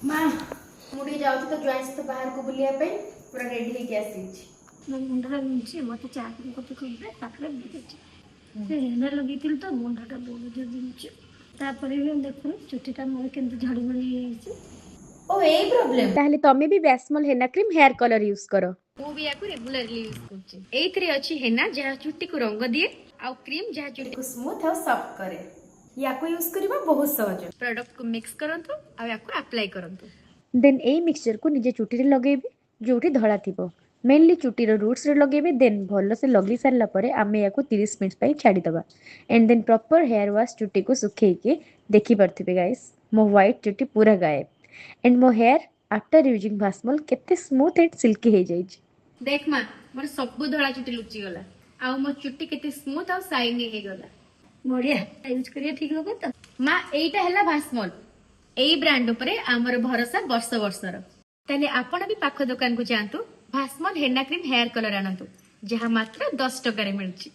माँ मुझे जाऊँ तो ज्वाइन तो बाहर को बुलिया पे पूरा रेडी होके आसी ମୋ ମୁଣ୍ଡଟା ବିନ୍ଧୁଛି ମୋତେ ଚା କରି କଫି କରିବେ ତାପରେ ବିନ୍ଧୁଛି ସେ ହେନା ଲଗେଇଥିଲି ତ ମୁଣ୍ଡଟା ବହୁତ ବିନ୍ଧୁଛି ତାପରେ ବି ଦେଖୁନ ଚୁଟିଟା ମୋର କେମିତି ଝଡ଼ିମଳି ହେଇଯାଇଛି। ओ यही प्रॉब्लम ताहले तमे भी वैस्मल हेना क्रीम हेयर कलर यूज करो। ମୁଁ ବି ୟାକୁ ରେଗୁଲାରଲି ୟୁଜ କରୁଛି। ଏଇଥିରେ ଅଛି ହେନା ଯାହା ଚୁଟିକୁ ରଙ୍ଗ ଦିଏ ଆଉ କ୍ରିମ ଯାହା ଚୁଟିକୁ ସ୍ମୁଥ ଆଉ ସଫ୍ଟ କରେ। ୟାକୁ ୟୁଜ କରିବା ବହୁତ ସହଜ। ପ୍ରଡକ୍ଟକୁ ମିକ୍ସ କରନ୍ତୁ ଆଉ ୟାକୁ ଆପ୍ଲାଏ କରନ୍ତୁ। देन एई मिक्सचर को निजे चुटी रे लगेबे जोठी धळा थिबो। मेनली चुटीर रूट्स रे लगेबे देन भल से लगी सारला परे आमे याको 30 मिनिट्स पई छाडी दबा and then proper hair wash चुटी को सुखेई के देखि परथिबे गाइस मो व्हाइट चुटी पूरा गायब एंड मो हेयर आफ्टर यूजिंग भास्मल केते स्मूथ एंड सिल्की हे जाइछ। देख माँ मोर सब धड़ा चुटी लुचि गला आउ मो चुटी केते स्मूथ और शाइनी हे गला। ବଢ଼ିଆ ୟୁଜ୍ କରିବା ଠିକ୍ ହବ ତ। माँ एईटा हैला भास्मल एई ब्रांड उपरे आमर भरोसा वर्ष वर्षर। ताले आपण भी पाख दुकान को जातु भास्मल हेना क्रीम हेयर कलर आनतु जहाँ मात्र 10 टका रे मिलची।